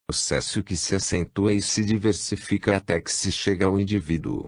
Processo que se acentua e se diversifica até que se chega ao indivíduo.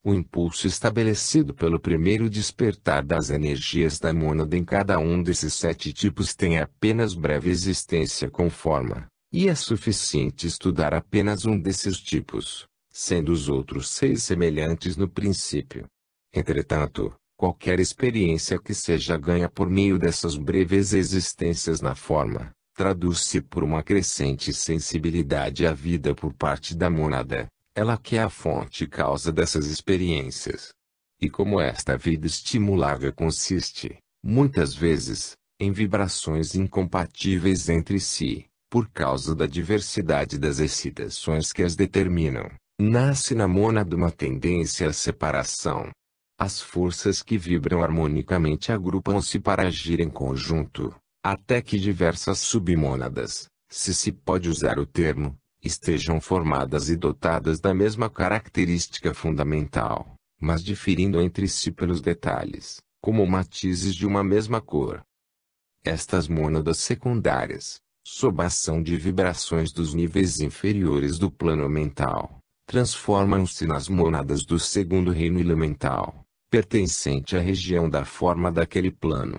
O impulso estabelecido pelo primeiro despertar das energias da mônada em cada um desses 7 tipos tem apenas breve existência com forma, e é suficiente estudar apenas um desses tipos, sendo os outros 6 semelhantes no princípio. Entretanto, qualquer experiência que seja ganha por meio dessas breves existências na forma, traduz-se por uma crescente sensibilidade à vida por parte da mônada, ela que é a fonte e causa dessas experiências. E como esta vida estimulável consiste, muitas vezes, em vibrações incompatíveis entre si, por causa da diversidade das excitações que as determinam, nasce na mônada uma tendência à separação. As forças que vibram harmonicamente agrupam-se para agir em conjunto, até que diversas submônadas, se pode usar o termo, estejam formadas e dotadas da mesma característica fundamental, mas diferindo entre si pelos detalhes, como matizes de uma mesma cor. Estas mônadas secundárias, sob a ação de vibrações dos níveis inferiores do plano mental, transformam-se nas mônadas do segundo reino elemental, pertencente à região da forma daquele plano.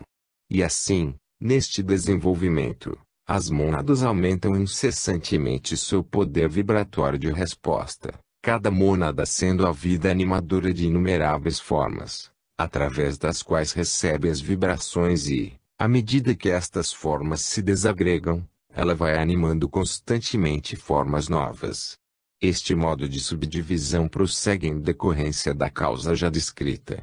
E assim, neste desenvolvimento, as mônadas aumentam incessantemente seu poder vibratório de resposta, cada mônada sendo a vida animadora de inumeráveis formas, através das quais recebe as vibrações e, à medida que estas formas se desagregam, ela vai animando constantemente formas novas. Este modo de subdivisão prossegue em decorrência da causa já descrita.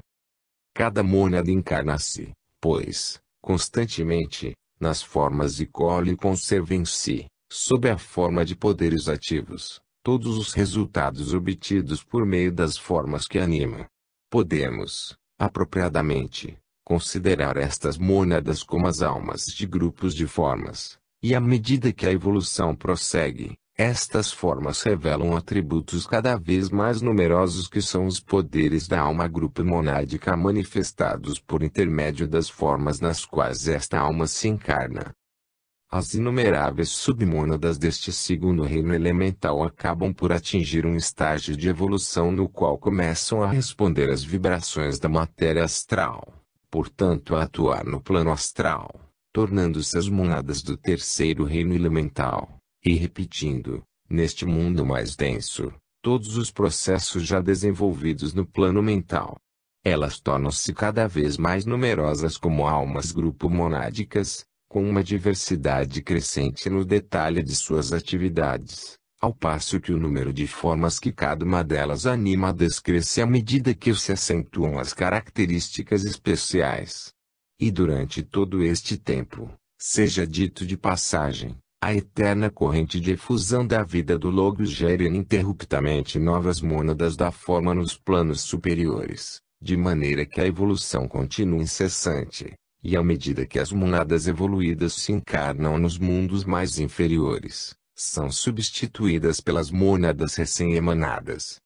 Cada mônada encarna-se, pois, constantemente, nas formas e colhe e conserva em si, sob a forma de poderes ativos, todos os resultados obtidos por meio das formas que anima. Podemos, apropriadamente, considerar estas mônadas como as almas de grupos de formas, e à medida que a evolução prossegue, estas formas revelam atributos cada vez mais numerosos que são os poderes da alma grupo monádica manifestados por intermédio das formas nas quais esta alma se encarna. As inumeráveis submônadas deste segundo reino elemental acabam por atingir um estágio de evolução no qual começam a responder às vibrações da matéria astral, portanto a atuar no plano astral, tornando-se as mônadas do terceiro reino elemental. E repetindo, neste mundo mais denso, todos os processos já desenvolvidos no plano mental. Elas tornam-se cada vez mais numerosas como almas grupo monádicas, com uma diversidade crescente no detalhe de suas atividades, ao passo que o número de formas que cada uma delas anima descresce à medida que se acentuam as características especiais. E durante todo este tempo, seja dito de passagem, a eterna corrente de efusão da vida do Logos gera ininterruptamente novas mônadas da forma nos planos superiores, de maneira que a evolução continua incessante, e à medida que as mônadas evoluídas se encarnam nos mundos mais inferiores, são substituídas pelas mônadas recém-emanadas.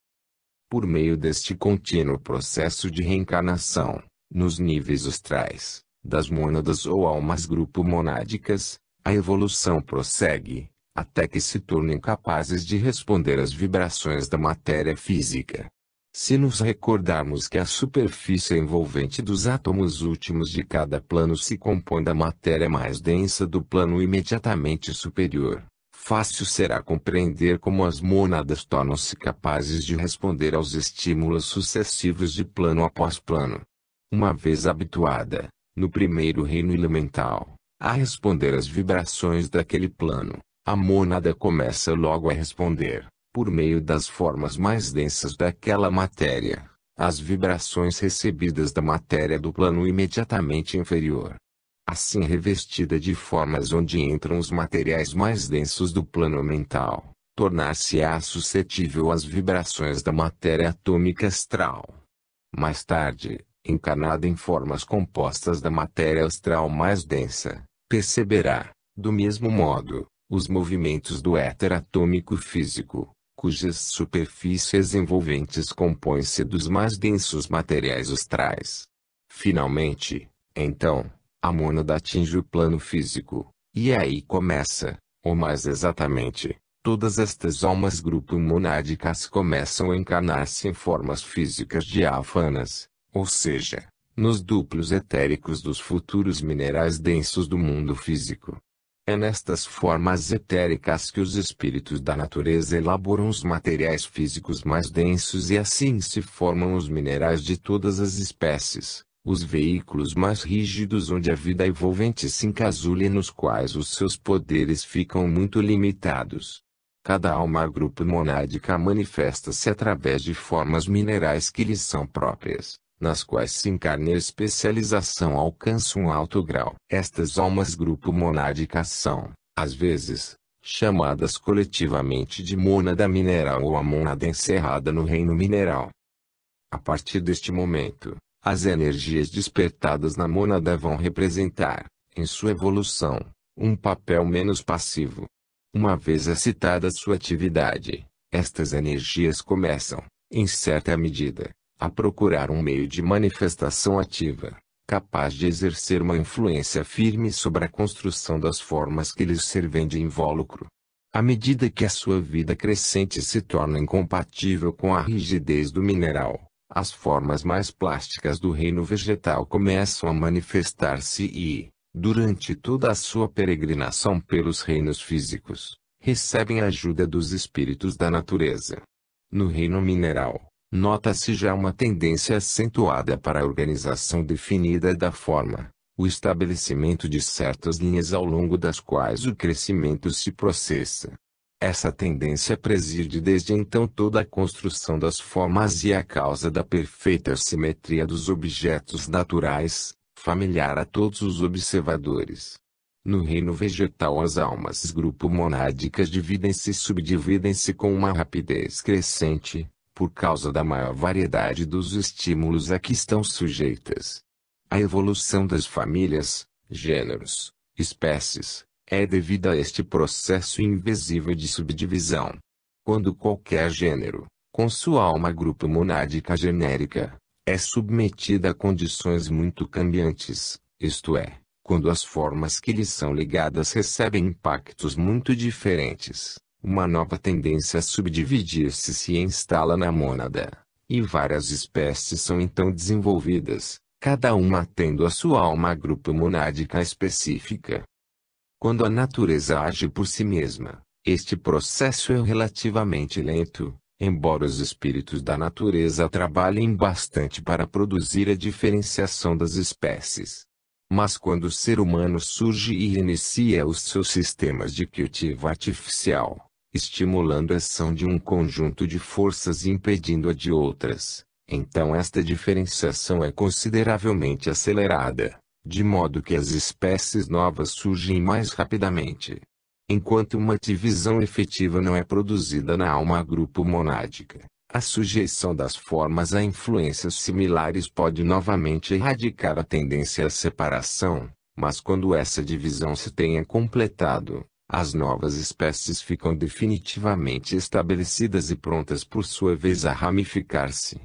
Por meio deste contínuo processo de reencarnação, nos níveis astrais, das mônadas ou almas grupo monádicas, a evolução prossegue, até que se tornem capazes de responder às vibrações da matéria física. Se nos recordarmos que a superfície envolvente dos átomos últimos de cada plano se compõe da matéria mais densa do plano imediatamente superior, fácil será compreender como as mônadas tornam-se capazes de responder aos estímulos sucessivos de plano após plano. Uma vez habituada, no primeiro reino elemental, a responder às vibrações daquele plano, a mônada começa logo a responder, por meio das formas mais densas daquela matéria, às vibrações recebidas da matéria do plano imediatamente inferior. Assim revestida de formas onde entram os materiais mais densos do plano mental, tornar-se-á suscetível às vibrações da matéria atômica astral. Mais tarde, encarnada em formas compostas da matéria astral mais densa, perceberá, do mesmo modo, os movimentos do éter atômico físico, cujas superfícies envolventes compõem-se dos mais densos materiais astrais. Finalmente, então, a mônada atinge o plano físico, e aí começa, ou mais exatamente, Todas estas almas grupo monádicas começam a encarnar-se em formas físicas diáfanas, ou seja, nos duplos etéricos dos futuros minerais densos do mundo físico. É nestas formas etéricas que os espíritos da natureza elaboram os materiais físicos mais densos e assim se formam os minerais de todas as espécies, os veículos mais rígidos onde a vida envolvente se encasulia e nos quais os seus poderes ficam muito limitados. Cada alma grupo monádica manifesta-se através de formas minerais que lhes são próprias, nas quais se encarna e a especialização alcança um alto grau. Estas almas grupo monádicas são, às vezes, chamadas coletivamente de mônada mineral ou a mônada encerrada no reino mineral. A partir deste momento, as energias despertadas na mônada vão representar, em sua evolução, um papel menos passivo. Uma vez excitada sua atividade, estas energias começam, em certa medida, a procurar um meio de manifestação ativa, capaz de exercer uma influência firme sobre a construção das formas que lhes servem de invólucro. À medida que a sua vida crescente se torna incompatível com a rigidez do mineral, as formas mais plásticas do reino vegetal começam a manifestar-se e, durante toda a sua peregrinação pelos reinos físicos, recebem a ajuda dos espíritos da natureza. No reino mineral, nota-se já uma tendência acentuada para a organização definida da forma, o estabelecimento de certas linhas ao longo das quais o crescimento se processa. Essa tendência preside desde então toda a construção das formas e é a causa da perfeita simetria dos objetos naturais, familiar a todos os observadores. No reino vegetal as almas grupo monádicas dividem-se e subdividem-se com uma rapidez crescente, por causa da maior variedade dos estímulos a que estão sujeitas. A evolução das famílias, gêneros, espécies, é devida a este processo invisível de subdivisão. Quando qualquer gênero, com sua alma grupo monádica genérica, é submetida a condições muito cambiantes, isto é, quando as formas que lhe são ligadas recebem impactos muito diferentes, uma nova tendência a subdividir-se se instala na mônada, e várias espécies são então desenvolvidas, cada uma tendo a sua alma grupo monádica específica. Quando a natureza age por si mesma, este processo é relativamente lento, embora os espíritos da natureza trabalhem bastante para produzir a diferenciação das espécies. Mas quando o ser humano surge e inicia os seus sistemas de cultivo artificial, estimulando a ação de um conjunto de forças e impedindo-a de outras, então esta diferenciação é consideravelmente acelerada, de modo que as espécies novas surgem mais rapidamente. Enquanto uma divisão efetiva não é produzida na alma grupo monádica, a sujeição das formas a influências similares pode novamente erradicar a tendência à separação, mas quando essa divisão se tenha completado, as novas espécies ficam definitivamente estabelecidas e prontas por sua vez a ramificar-se.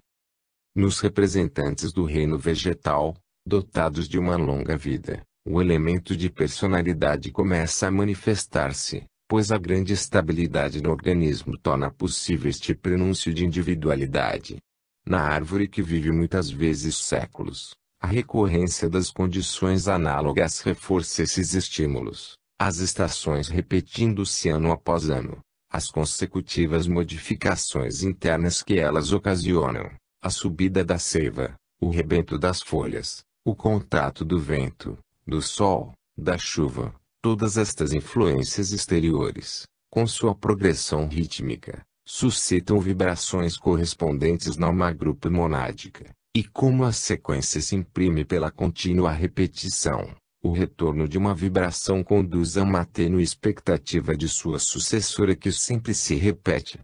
Nos representantes do reino vegetal, dotados de uma longa vida, o elemento de personalidade começa a manifestar-se, pois a grande estabilidade no organismo torna possível este prenúncio de individualidade. Na árvore que vive muitas vezes séculos, a recorrência das condições análogas reforça esses estímulos, as estações repetindo-se ano após ano, as consecutivas modificações internas que elas ocasionam, a subida da seiva, o rebento das folhas, o contato do vento, do sol, da chuva, todas estas influências exteriores, com sua progressão rítmica, suscitam vibrações correspondentes na alma grupo monádica, e como a sequência se imprime pela contínua repetição, o retorno de uma vibração conduz a uma tênue expectativa de sua sucessora que sempre se repete.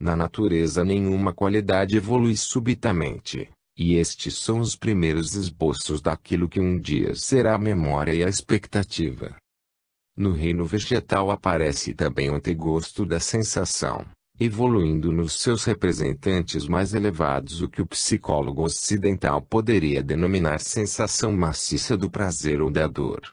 Na natureza nenhuma qualidade evolui subitamente. E estes são os primeiros esboços daquilo que um dia será a memória e a expectativa. No reino vegetal aparece também o antegosto da sensação, evoluindo nos seus representantes mais elevados o que o psicólogo ocidental poderia denominar sensação maciça do prazer ou da dor.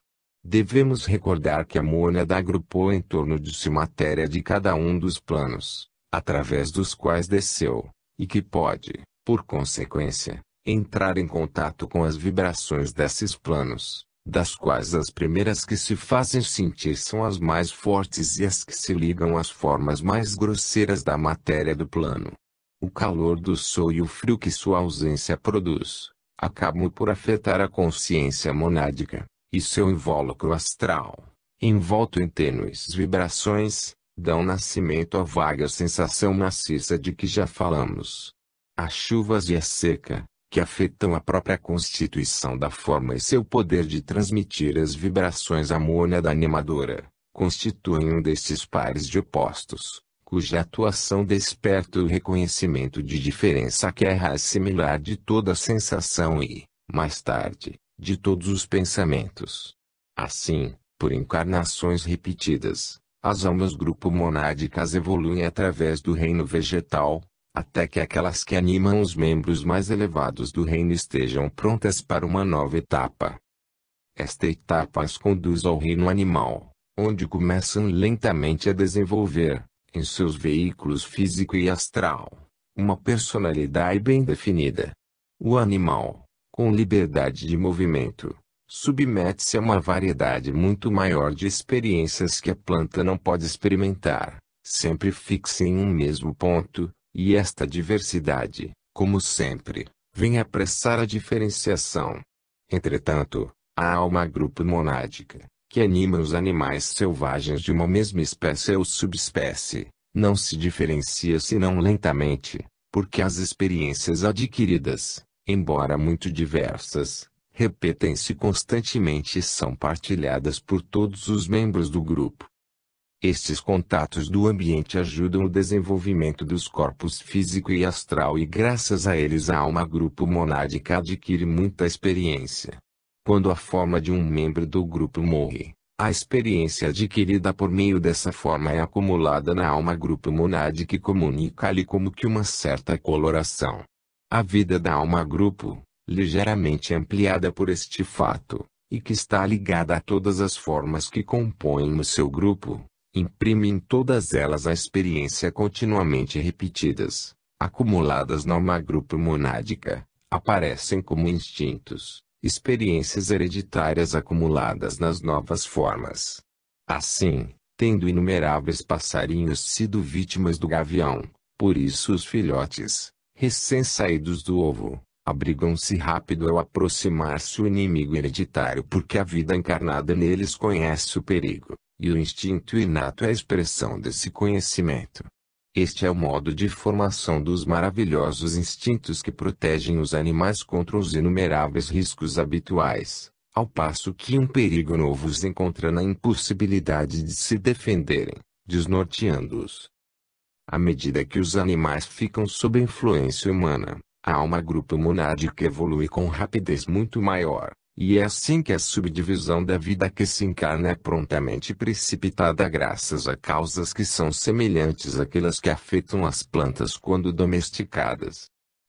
Devemos recordar que a mônada agrupou em torno de si matéria de cada um dos planos, através dos quais desceu, e que pode, por consequência, entrar em contato com as vibrações desses planos, das quais as primeiras que se fazem sentir são as mais fortes e as que se ligam às formas mais grosseiras da matéria do plano. O calor do sol e o frio que sua ausência produz, acabam por afetar a consciência monádica, e seu invólucro astral, envolto em tênues vibrações, dão nascimento à vaga sensação maciça de que já falamos. As chuvas e a seca, que afetam a própria constituição da forma e seu poder de transmitir as vibrações à mônada animadora, constituem um destes pares de opostos, cuja atuação desperta o reconhecimento de diferença que é a raiz similar de toda sensação e, mais tarde, de todos os pensamentos. Assim, por encarnações repetidas, as almas grupo monádicas evoluem através do reino vegetal, até que aquelas que animam os membros mais elevados do reino estejam prontas para uma nova etapa. Esta etapa as conduz ao reino animal, onde começam lentamente a desenvolver, em seus veículos físico e astral, uma personalidade bem definida. O animal, com liberdade de movimento, submete-se a uma variedade muito maior de experiências que a planta não pode experimentar, sempre fixa em um mesmo ponto, e esta diversidade, como sempre, vem apressar a diferenciação. Entretanto, a alma grupo monádica, que anima os animais selvagens de uma mesma espécie ou subespécie, não se diferencia senão lentamente, porque as experiências adquiridas, embora muito diversas, repetem-se constantemente e são partilhadas por todos os membros do grupo. Estes contatos do ambiente ajudam o desenvolvimento dos corpos físico e astral e graças a eles a alma grupo monádica adquire muita experiência. Quando a forma de um membro do grupo morre, a experiência adquirida por meio dessa forma é acumulada na alma grupo monádica e comunica-lhe como que uma certa coloração. A vida da alma grupo, ligeiramente ampliada por este fato, e que está ligada a todas as formas que compõem o seu grupo, imprime em todas elas a experiência continuamente repetidas, acumuladas na alma grupo monádica, aparecem como instintos, experiências hereditárias acumuladas nas novas formas. Assim, tendo inumeráveis passarinhos sido vítimas do gavião, por isso os filhotes, recém-saídos do ovo, abrigam-se rápido ao aproximar-se o inimigo hereditário porque a vida encarnada neles conhece o perigo, e o instinto inato é a expressão desse conhecimento. Este é o modo de formação dos maravilhosos instintos que protegem os animais contra os inumeráveis riscos habituais, ao passo que um perigo novo os encontra na impossibilidade de se defenderem, desnorteando-os. À medida que os animais ficam sob influência humana, a alma grupo monádica evolui com rapidez muito maior, e é assim que a subdivisão da vida que se encarna é prontamente precipitada graças a causas que são semelhantes àquelas que afetam as plantas quando domesticadas.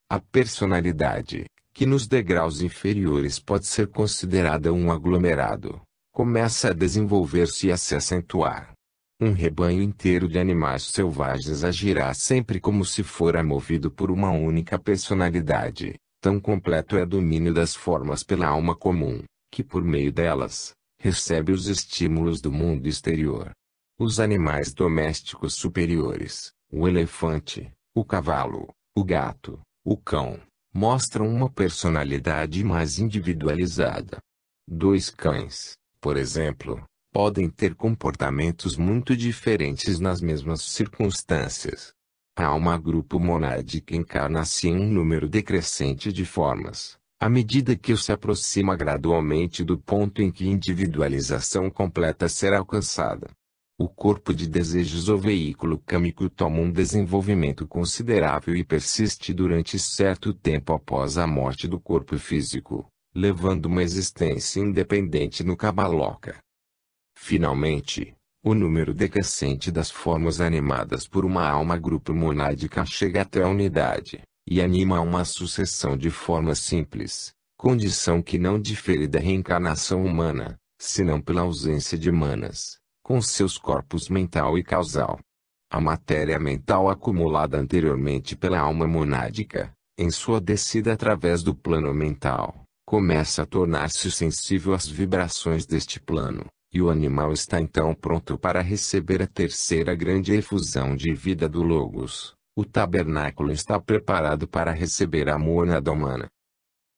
A personalidade, que nos degraus inferiores pode ser considerada um aglomerado, começa a desenvolver-se e a se acentuar. Um rebanho inteiro de animais selvagens agirá sempre como se fora movido por uma única personalidade. Tão completo é o domínio das formas pela alma comum, que por meio delas, recebe os estímulos do mundo exterior. Os animais domésticos superiores, o elefante, o cavalo, o gato, o cão, mostram uma personalidade mais individualizada. Dois cães, por exemplo, podem ter comportamentos muito diferentes nas mesmas circunstâncias. A alma grupo monádica encarna-se em um número decrescente de formas, à medida que se aproxima gradualmente do ponto em que individualização completa será alcançada. O corpo de desejos ou veículo câmico toma um desenvolvimento considerável e persiste durante certo tempo após a morte do corpo físico, levando uma existência independente no Kabaloka. Finalmente, o número decrescente das formas animadas por uma alma grupo monádica chega até a unidade, e anima uma sucessão de formas simples, condição que não difere da reencarnação humana, senão pela ausência de manas, com seus corpos mental e causal. A matéria mental acumulada anteriormente pela alma monádica, em sua descida através do plano mental, começa a tornar-se sensível às vibrações deste plano, e o animal está então pronto para receber a terceira grande efusão de vida do Logos. O tabernáculo está preparado para receber a mônada humana.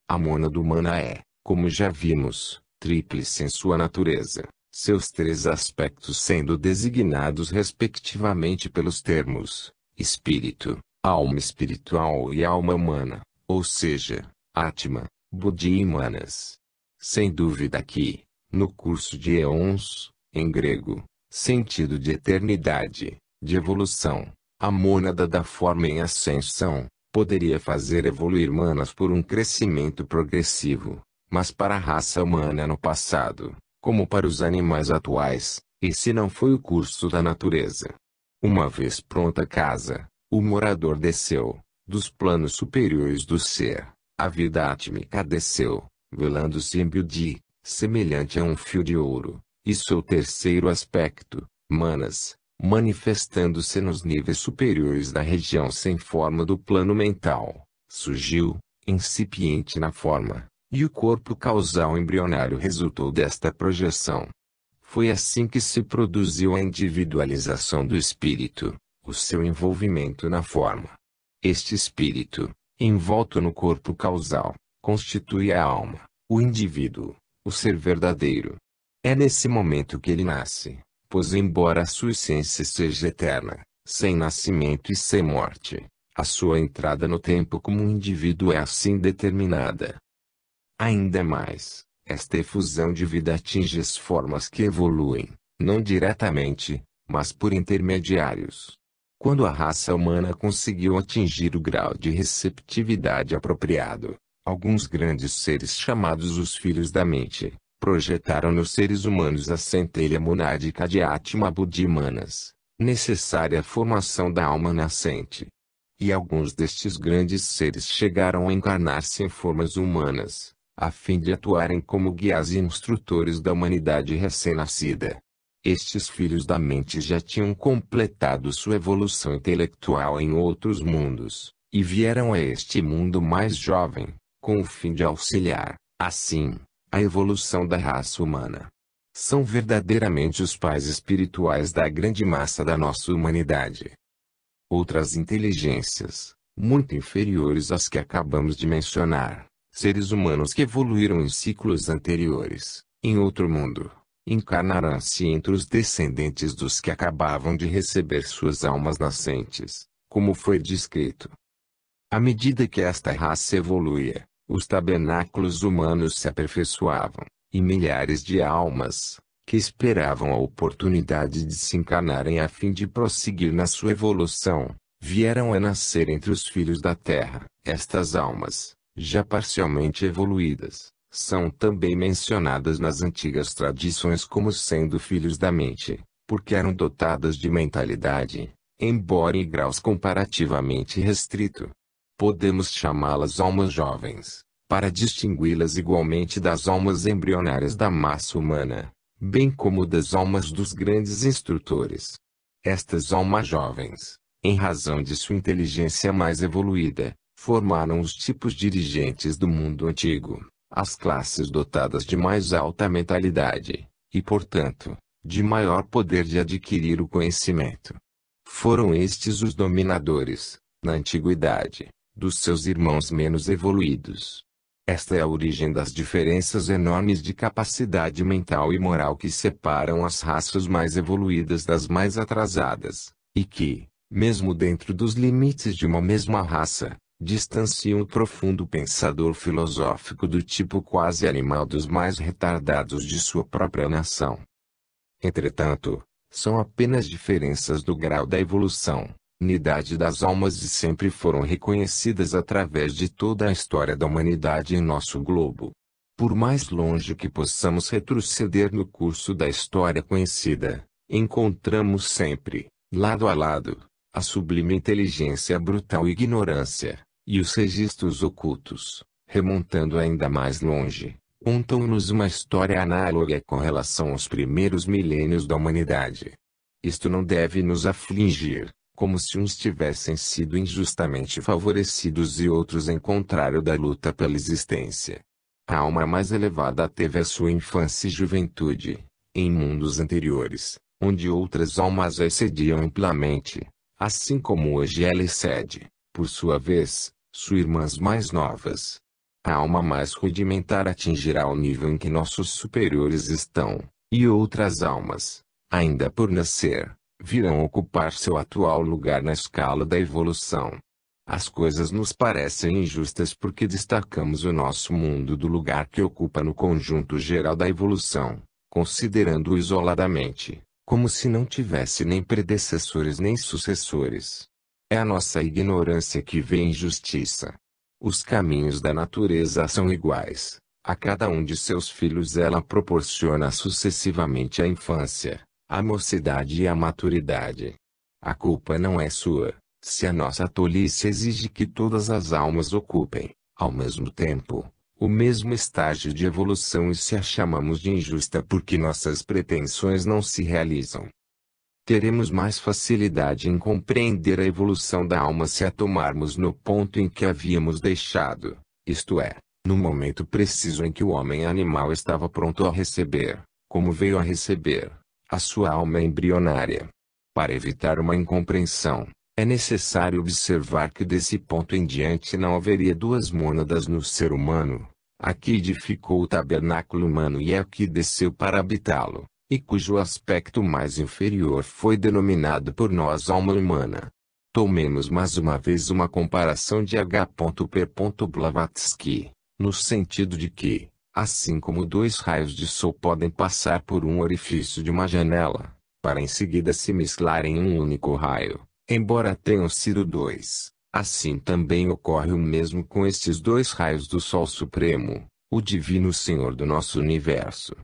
A mônada humana é, como já vimos, tríplice em sua natureza, seus três aspectos sendo designados respectivamente pelos termos espírito, alma espiritual e alma humana, ou seja, Atma, Buddhi e Manas. Sem dúvida que, no curso de éons, em grego, sentido de eternidade, de evolução, a mônada da forma em ascensão, poderia fazer evoluir manas por um crescimento progressivo, mas para a raça humana no passado, como para os animais atuais, esse não foi o curso da natureza. Uma vez pronta a casa, o morador desceu, dos planos superiores do ser, a vida átmica desceu, velando-se em Buddhi, semelhante a um fio de ouro, e seu terceiro aspecto, Manas, manifestando-se nos níveis superiores da região sem forma do plano mental, surgiu, incipiente na forma, e o corpo causal embrionário resultou desta projeção. Foi assim que se produziu a individualização do espírito, o seu envolvimento na forma. Este espírito, envolto no corpo causal, constitui a alma, o indivíduo, o ser verdadeiro. É nesse momento que ele nasce, pois embora a sua essência seja eterna, sem nascimento e sem morte, a sua entrada no tempo como um indivíduo é assim determinada. Ainda mais, esta efusão de vida atinge as formas que evoluem, não diretamente, mas por intermediários. Quando a raça humana conseguiu atingir o grau de receptividade apropriado, alguns grandes seres chamados os filhos da mente, projetaram nos seres humanos a centelha monádica de Atma Buddhi Manas, necessária à formação da alma nascente. E alguns destes grandes seres chegaram a encarnar-se em formas humanas, a fim de atuarem como guias e instrutores da humanidade recém-nascida. Estes filhos da mente já tinham completado sua evolução intelectual em outros mundos, e vieram a este mundo mais jovem, com o fim de auxiliar, assim, a evolução da raça humana. São verdadeiramente os pais espirituais da grande massa da nossa humanidade. Outras inteligências, muito inferiores às que acabamos de mencionar, seres humanos que evoluíram em ciclos anteriores, em outro mundo, encarnarão-se entre os descendentes dos que acabavam de receber suas almas nascentes, como foi descrito. À medida que esta raça evoluía, os tabernáculos humanos se aperfeiçoavam, e milhares de almas, que esperavam a oportunidade de se encarnarem a fim de prosseguir na sua evolução, vieram a nascer entre os filhos da terra. Estas almas, já parcialmente evoluídas, são também mencionadas nas antigas tradições como sendo filhos da mente, porque eram dotadas de mentalidade, embora em graus comparativamente restrito. Podemos chamá-las almas jovens, para distingui-las igualmente das almas embrionárias da massa humana, bem como das almas dos grandes instrutores. Estas almas jovens, em razão de sua inteligência mais evoluída, formaram os tipos dirigentes do mundo antigo, as classes dotadas de mais alta mentalidade, e portanto, de maior poder de adquirir o conhecimento. Foram estes os dominadores, na antiguidade, dos seus irmãos menos evoluídos. Esta é a origem das diferenças enormes de capacidade mental e moral que separam as raças mais evoluídas das mais atrasadas, e que, mesmo dentro dos limites de uma mesma raça, distanciam o profundo pensador filosófico do tipo quase animal dos mais retardados de sua própria nação. Entretanto, são apenas diferenças do grau da evolução, unidade das almas e sempre foram reconhecidas através de toda a história da humanidade em nosso globo. Por mais longe que possamos retroceder no curso da história conhecida, encontramos sempre, lado a lado, a sublime inteligência brutal e ignorância, e os registros ocultos, remontando ainda mais longe, Contam-nos uma história análoga com relação aos primeiros milênios da humanidade. Isto não deve nos afligir, como se uns tivessem sido injustamente favorecidos e outros em contrário da luta pela existência. A alma mais elevada teve a sua infância e juventude, em mundos anteriores, onde outras almas a excediam amplamente, assim como hoje ela excede, por sua vez, suas irmãs mais novas. A alma mais rudimentar atingirá o nível em que nossos superiores estão, e outras almas, ainda por nascer, virão ocupar seu atual lugar na escala da evolução. As coisas nos parecem injustas porque destacamos o nosso mundo do lugar que ocupa no conjunto geral da evolução, considerando-o isoladamente, como se não tivesse nem predecessores nem sucessores. É a nossa ignorância que vê injustiça. Os caminhos da natureza são iguais. A cada um de seus filhos ela proporciona sucessivamente a infância, a mocidade e a maturidade. A culpa não é sua, se a nossa tolice exige que todas as almas ocupem, ao mesmo tempo, o mesmo estágio de evolução e se a chamamos de injusta porque nossas pretensões não se realizam. Teremos mais facilidade em compreender a evolução da alma se a tomarmos no ponto em que havíamos deixado, isto é, no momento preciso em que o homem animal estava pronto a receber, como veio a receber, a sua alma embrionária. Para evitar uma incompreensão, é necessário observar que desse ponto em diante não haveria duas mônadas no ser humano, a que edificou o tabernáculo humano e a que desceu para habitá-lo, e cujo aspecto mais inferior foi denominado por nós alma humana. Tomemos mais uma vez uma comparação de H.P. Blavatsky, no sentido de que, assim como dois raios de sol podem passar por um orifício de uma janela, para em seguida se mesclarem em um único raio, embora tenham sido dois, assim também ocorre o mesmo com estes dois raios do Sol Supremo, o Divino Senhor do nosso universo.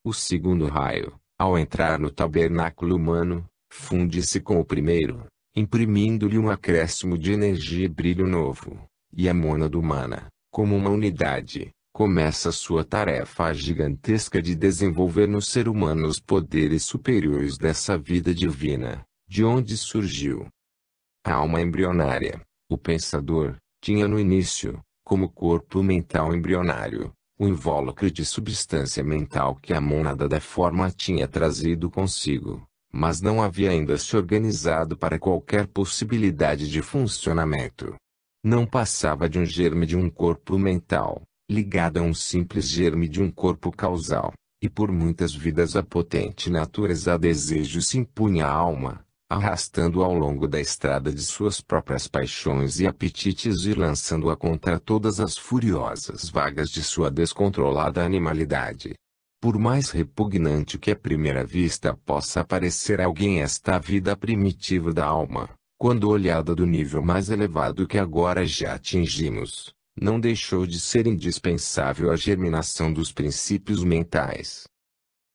O segundo raio, ao entrar no tabernáculo humano, funde-se com o primeiro, imprimindo-lhe um acréscimo de energia e brilho novo, e a mônada humana, como uma unidade, começa sua tarefa gigantesca de desenvolver no ser humano os poderes superiores dessa vida divina, de onde surgiu. A alma embrionária, o pensador, tinha no início, como corpo mental embrionário, o invólucro de substância mental que a mônada da forma tinha trazido consigo, mas não havia ainda se organizado para qualquer possibilidade de funcionamento. Não passava de um germe de um corpo mental, ligado a um simples germe de um corpo causal, e por muitas vidas a potente natureza a desejo se impunha à alma, arrastando-a ao longo da estrada de suas próprias paixões e apetites e lançando-a contra todas as furiosas vagas de sua descontrolada animalidade. Por mais repugnante que à primeira vista possa parecer a alguém esta vida primitiva da alma, quando olhada do nível mais elevado que agora já atingimos, não deixou de ser indispensável a germinação dos princípios mentais.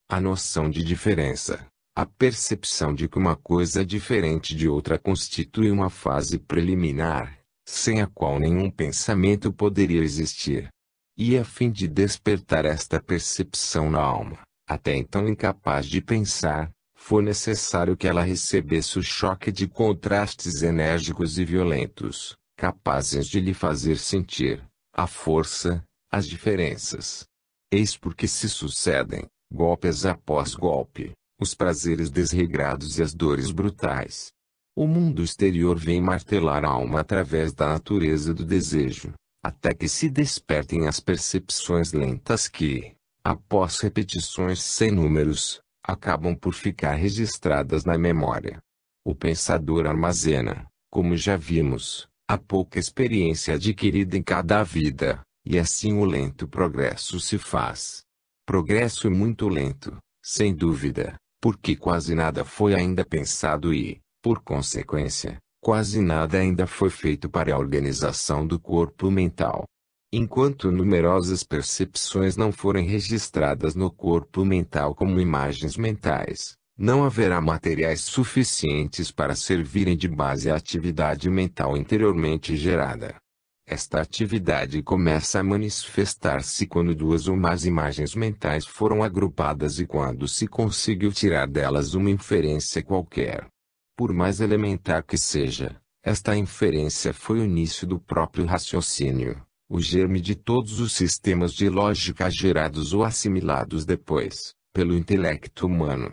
A noção de diferença, a percepção de que uma coisa é diferente de outra constitui uma fase preliminar, sem a qual nenhum pensamento poderia existir. E a fim de despertar esta percepção na alma, até então incapaz de pensar, foi necessário que ela recebesse o choque de contrastes enérgicos e violentos, capazes de lhe fazer sentir a força, as diferenças. Eis porque se sucedem, golpes após golpe, os prazeres desregrados e as dores brutais. O mundo exterior vem martelar a alma através da natureza do desejo, até que se despertem as percepções lentas que, após repetições sem números, acabam por ficar registradas na memória. O pensador armazena, como já vimos, a pouca experiência adquirida em cada vida, e assim o lento progresso se faz. Progresso muito lento, sem dúvida, porque quase nada foi ainda pensado e, por consequência, quase nada ainda foi feito para a organização do corpo mental. Enquanto numerosas percepções não forem registradas no corpo mental como imagens mentais, não haverá materiais suficientes para servirem de base à atividade mental interiormente gerada. Esta atividade começa a manifestar-se quando duas ou mais imagens mentais foram agrupadas e quando se conseguiu tirar delas uma inferência qualquer. Por mais elementar que seja, esta inferência foi o início do próprio raciocínio, o germe de todos os sistemas de lógica gerados ou assimilados depois, pelo intelecto humano.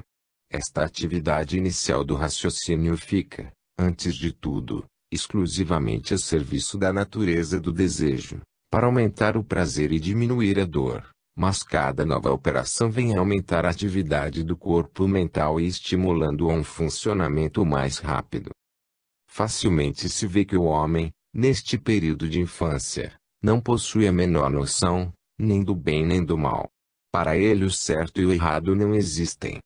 Esta atividade inicial do raciocínio fica, antes de tudo, exclusivamente a serviço da natureza do desejo, para aumentar o prazer e diminuir a dor, mas cada nova operação vem a aumentar a atividade do corpo mental e estimulando a um funcionamento mais rápido. Facilmente se vê que o homem, neste período de infância, não possui a menor noção, nem do bem nem do mal. Para ele o certo e o errado não existem.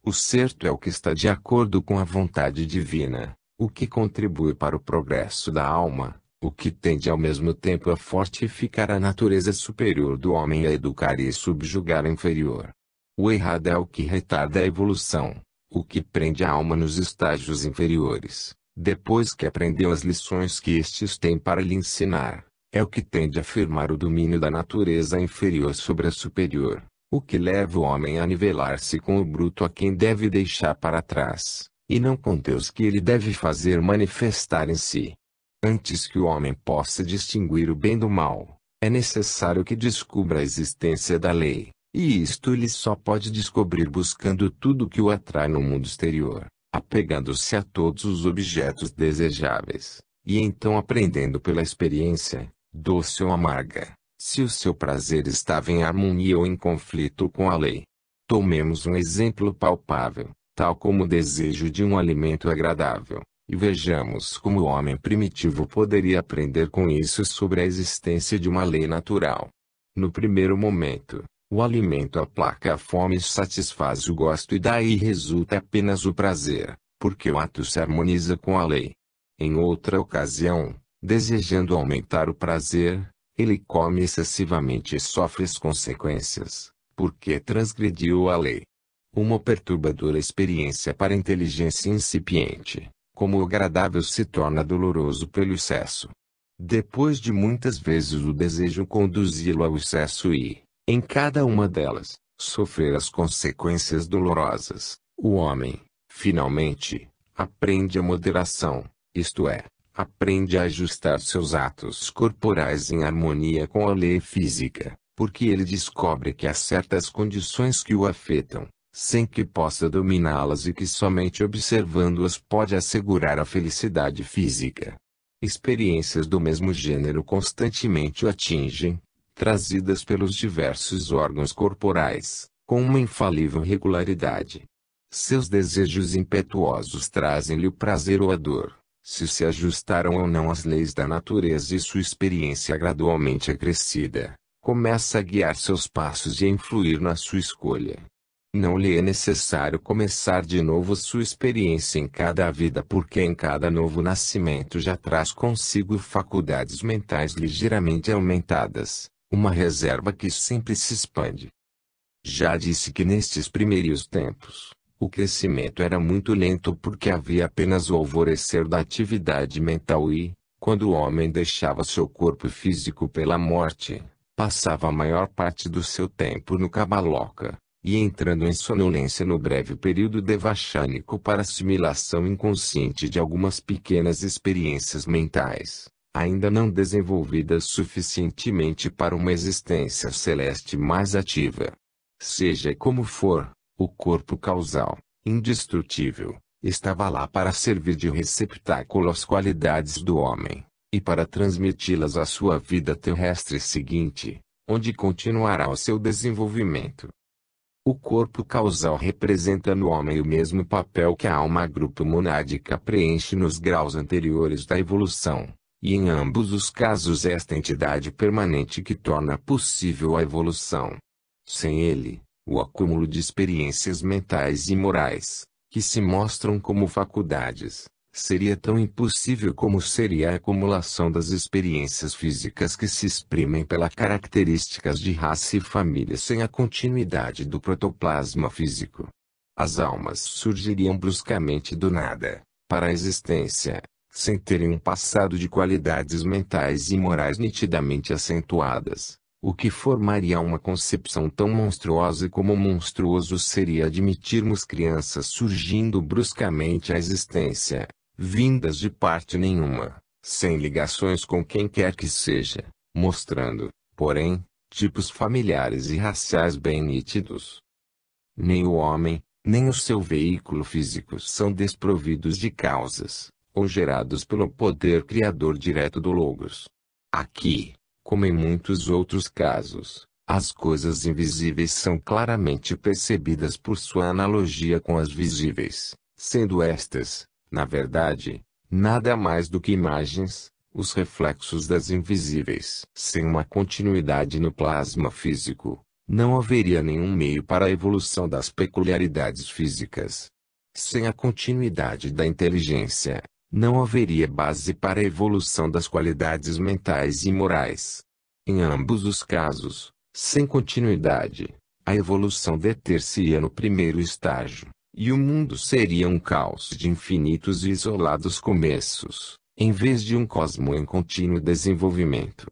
O certo é o que está de acordo com a vontade divina, o que contribui para o progresso da alma, o que tende ao mesmo tempo a fortificar a natureza superior do homem e a educar e subjugar a inferior. O errado é o que retarda a evolução, o que prende a alma nos estágios inferiores, depois que aprendeu as lições que estes têm para lhe ensinar. É o que tende a afirmar o domínio da natureza inferior sobre a superior, o que leva o homem a nivelar-se com o bruto a quem deve deixar para trás, e não com Deus que ele deve fazer manifestar em si. Antes que o homem possa distinguir o bem do mal, é necessário que descubra a existência da lei, e isto ele só pode descobrir buscando tudo que o atrai no mundo exterior, apegando-se a todos os objetos desejáveis, e então aprendendo pela experiência, doce ou amarga, se o seu prazer estava em harmonia ou em conflito com a lei. Tomemos um exemplo palpável, tal como o desejo de um alimento agradável, e vejamos como o homem primitivo poderia aprender com isso sobre a existência de uma lei natural. No primeiro momento, o alimento aplaca a fome e satisfaz o gosto e daí resulta apenas o prazer, porque o ato se harmoniza com a lei. Em outra ocasião, desejando aumentar o prazer, ele come excessivamente e sofre as consequências, porque transgrediu a lei. Uma perturbadora experiência para a inteligência incipiente, como o agradável se torna doloroso pelo excesso. Depois de muitas vezes o desejo conduzi-lo ao excesso e, em cada uma delas, sofrer as consequências dolorosas, o homem, finalmente, aprende a moderação, isto é, aprende a ajustar seus atos corporais em harmonia com a lei física, porque ele descobre que há certas condições que o afetam, sem que possa dominá-las e que somente observando-as pode assegurar a felicidade física. Experiências do mesmo gênero constantemente o atingem, trazidas pelos diversos órgãos corporais, com uma infalível regularidade. Seus desejos impetuosos trazem-lhe o prazer ou a dor, se ajustaram ou não às leis da natureza e sua experiência gradualmente acrescida, começa a guiar seus passos e a influir na sua escolha. Não lhe é necessário começar de novo sua experiência em cada vida porque em cada novo nascimento já traz consigo faculdades mentais ligeiramente aumentadas, uma reserva que sempre se expande. Já disse que nestes primeiros tempos, o crescimento era muito lento porque havia apenas o alvorecer da atividade mental e, quando o homem deixava seu corpo físico pela morte, passava a maior parte do seu tempo no Kabaloka, e entrando em sonolência no breve período devachânico para assimilação inconsciente de algumas pequenas experiências mentais, ainda não desenvolvidas suficientemente para uma existência celeste mais ativa. Seja como for, o corpo causal, indestrutível, estava lá para servir de receptáculo às qualidades do homem, e para transmiti-las à sua vida terrestre seguinte, onde continuará o seu desenvolvimento. O corpo causal representa no homem o mesmo papel que a alma grupo monádica preenche nos graus anteriores da evolução, e em ambos os casos é esta entidade permanente que torna possível a evolução. Sem ele, o acúmulo de experiências mentais e morais, que se mostram como faculdades, seria tão impossível como seria a acumulação das experiências físicas que se exprimem pelas características de raça e família sem a continuidade do protoplasma físico. As almas surgiriam bruscamente do nada, para a existência, sem terem um passado de qualidades mentais e morais nitidamente acentuadas, o que formaria uma concepção tão monstruosa como monstruoso seria admitirmos crianças surgindo bruscamente à existência, vindas de parte nenhuma, sem ligações com quem quer que seja, mostrando, porém, tipos familiares e raciais bem nítidos. Nem o homem, nem o seu veículo físico são desprovidos de causas, ou gerados pelo poder criador direto do Logos. Aqui, como em muitos outros casos, as coisas invisíveis são claramente percebidas por sua analogia com as visíveis, sendo estas, na verdade, nada mais do que imagens, os reflexos das invisíveis. Sem uma continuidade no plasma físico, não haveria nenhum meio para a evolução das peculiaridades físicas. Sem a continuidade da inteligência, não haveria base para a evolução das qualidades mentais e morais. Em ambos os casos, sem continuidade, a evolução deter-se-ia no primeiro estágio, e o mundo seria um caos de infinitos e isolados começos, em vez de um cosmo em contínuo desenvolvimento.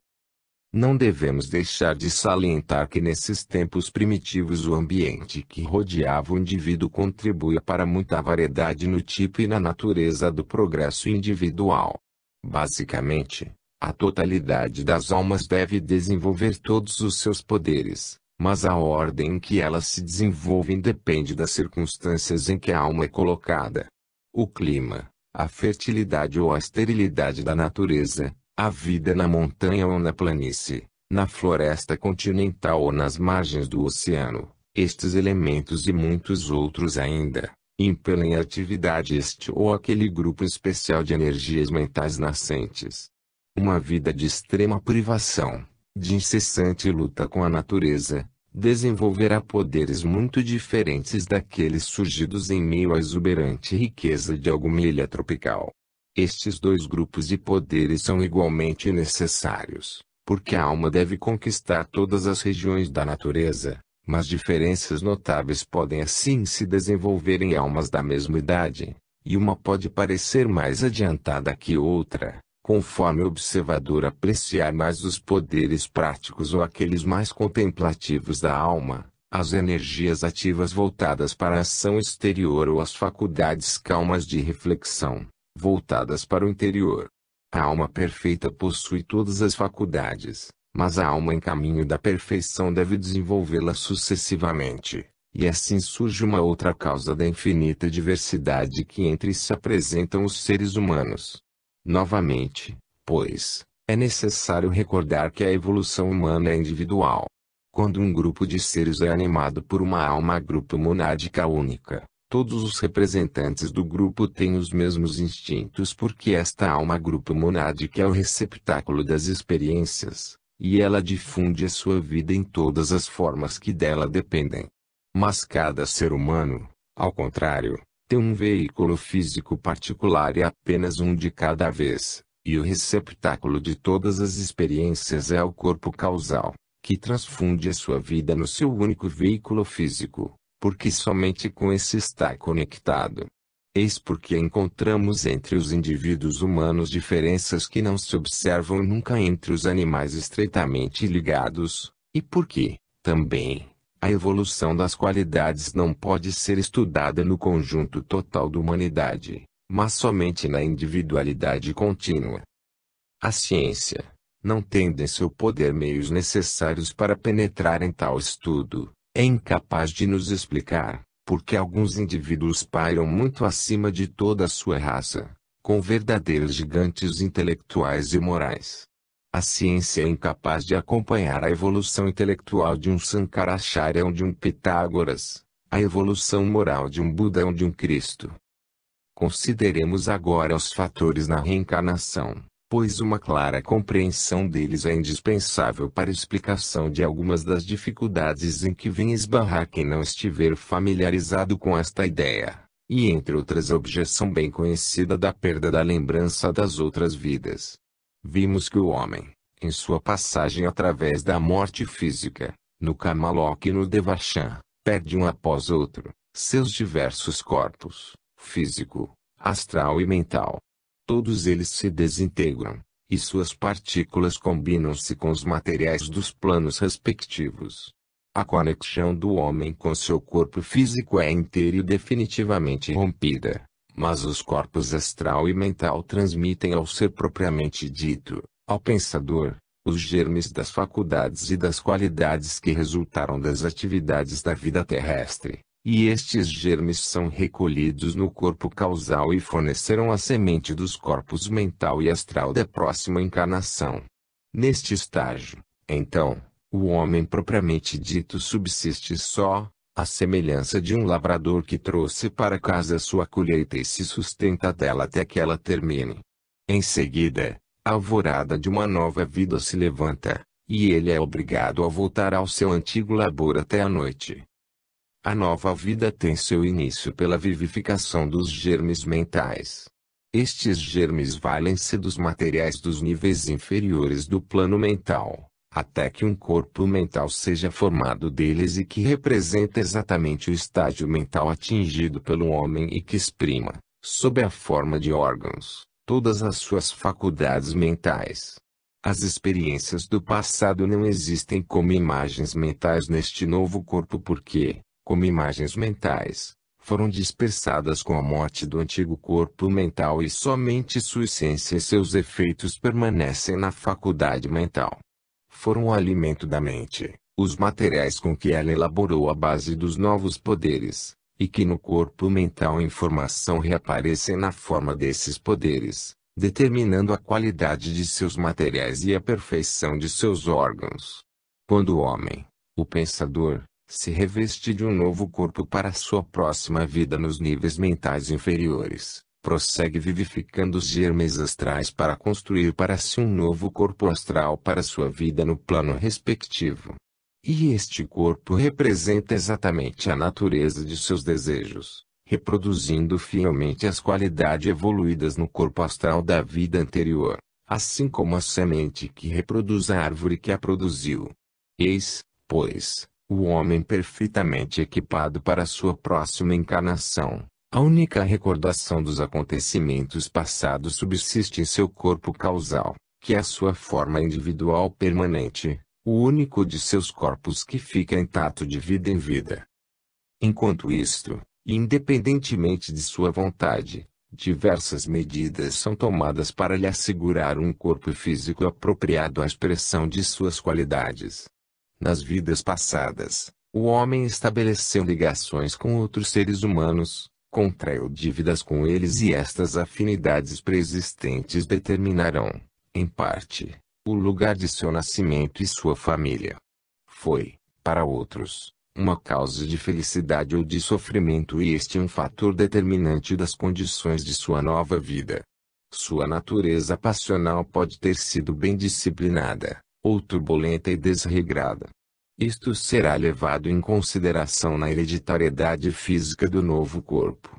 Não devemos deixar de salientar que nesses tempos primitivos o ambiente que rodeava o indivíduo contribuía para muita variedade no tipo e na natureza do progresso individual. Basicamente, a totalidade das almas deve desenvolver todos os seus poderes, mas a ordem em que elas se desenvolvem depende das circunstâncias em que a alma é colocada. O clima, a fertilidade ou a esterilidade da natureza, a vida na montanha ou na planície, na floresta continental ou nas margens do oceano, estes elementos e muitos outros ainda, impelem a atividade este ou aquele grupo especial de energias mentais nascentes. Uma vida de extrema privação, de incessante luta com a natureza, desenvolverá poderes muito diferentes daqueles surgidos em meio à exuberante riqueza de alguma ilha tropical. Estes dois grupos de poderes são igualmente necessários, porque a alma deve conquistar todas as regiões da natureza, mas diferenças notáveis podem assim se desenvolver em almas da mesma idade, e uma pode parecer mais adiantada que outra, conforme o observador apreciar mais os poderes práticos ou aqueles mais contemplativos da alma, as energias ativas voltadas para a ação exterior ou as faculdades calmas de reflexão, voltadas para o interior. A alma perfeita possui todas as faculdades, mas a alma em caminho da perfeição deve desenvolvê-las sucessivamente, e assim surge uma outra causa da infinita diversidade que entre se apresentam os seres humanos. Novamente, pois, é necessário recordar que a evolução humana é individual. Quando um grupo de seres é animado por uma alma grupo monádica única, todos os representantes do grupo têm os mesmos instintos porque esta alma grupo monádica é o receptáculo das experiências, e ela difunde a sua vida em todas as formas que dela dependem. Mas cada ser humano, ao contrário, tem um veículo físico particular e apenas um de cada vez, e o receptáculo de todas as experiências é o corpo causal, que transfunde a sua vida no seu único veículo físico, porque somente com esse está conectado. Eis porque encontramos entre os indivíduos humanos diferenças que não se observam nunca entre os animais estreitamente ligados, e porque, também, a evolução das qualidades não pode ser estudada no conjunto total da humanidade, mas somente na individualidade contínua. A ciência, não tendo em seu poder meios necessários para penetrar em tal estudo, é incapaz de nos explicar, porque alguns indivíduos pairam muito acima de toda a sua raça, com verdadeiros gigantes intelectuais e morais. A ciência é incapaz de acompanhar a evolução intelectual de um Sankaracharya ou de um Pitágoras, a evolução moral de um Buda ou de um Cristo. Consideremos agora os fatores na reencarnação, pois uma clara compreensão deles é indispensável para a explicação de algumas das dificuldades em que vem esbarrar quem não estiver familiarizado com esta ideia, e entre outras a objeção bem conhecida da perda da lembrança das outras vidas. Vimos que o homem, em sua passagem através da morte física, no Kamaloka e no Devachan, perde um após outro, seus diversos corpos, físico, astral e mental. Todos eles se desintegram, e suas partículas combinam-se com os materiais dos planos respectivos. A conexão do homem com seu corpo físico é inteira e definitivamente rompida, mas os corpos astral e mental transmitem ao ser propriamente dito, ao pensador, os germes das faculdades e das qualidades que resultaram das atividades da vida terrestre, e estes germes são recolhidos no corpo causal e fornecerão a semente dos corpos mental e astral da próxima encarnação. Neste estágio, então, o homem propriamente dito subsiste só, à semelhança de um lavrador que trouxe para casa sua colheita e se sustenta dela até que ela termine. Em seguida, a alvorada de uma nova vida se levanta, e ele é obrigado a voltar ao seu antigo labor até a noite. A nova vida tem seu início pela vivificação dos germes mentais. Estes germes valem-se dos materiais dos níveis inferiores do plano mental, até que um corpo mental seja formado deles e que representa exatamente o estágio mental atingido pelo homem e que exprima, sob a forma de órgãos, todas as suas faculdades mentais. As experiências do passado não existem como imagens mentais neste novo corpo porque, como imagens mentais, foram dispersadas com a morte do antigo corpo mental e somente sua essência e seus efeitos permanecem na faculdade mental. Foram o alimento da mente, os materiais com que ela elaborou a base dos novos poderes, e que no corpo mental em formação reaparecem na forma desses poderes, determinando a qualidade de seus materiais e a perfeição de seus órgãos. Quando o homem, o pensador, se reveste de um novo corpo para sua próxima vida nos níveis mentais inferiores, prossegue vivificando os germes astrais para construir para si um novo corpo astral para sua vida no plano respectivo. E este corpo representa exatamente a natureza de seus desejos, reproduzindo fielmente as qualidades evoluídas no corpo astral da vida anterior, assim como a semente que reproduz a árvore que a produziu. Eis, pois, o homem perfeitamente equipado para sua próxima encarnação. A única recordação dos acontecimentos passados subsiste em seu corpo causal, que é a sua forma individual permanente, o único de seus corpos que fica intacto de vida em vida. Enquanto isto, independentemente de sua vontade, diversas medidas são tomadas para lhe assegurar um corpo físico apropriado à expressão de suas qualidades. Nas vidas passadas, o homem estabeleceu ligações com outros seres humanos, contraiu dívidas com eles e estas afinidades preexistentes determinarão, em parte, o lugar de seu nascimento e sua família. Foi, para outros, uma causa de felicidade ou de sofrimento e este é um fator determinante das condições de sua nova vida. Sua natureza passional pode ter sido bem disciplinada, ou turbulenta e desregrada. Isto será levado em consideração na hereditariedade física do novo corpo.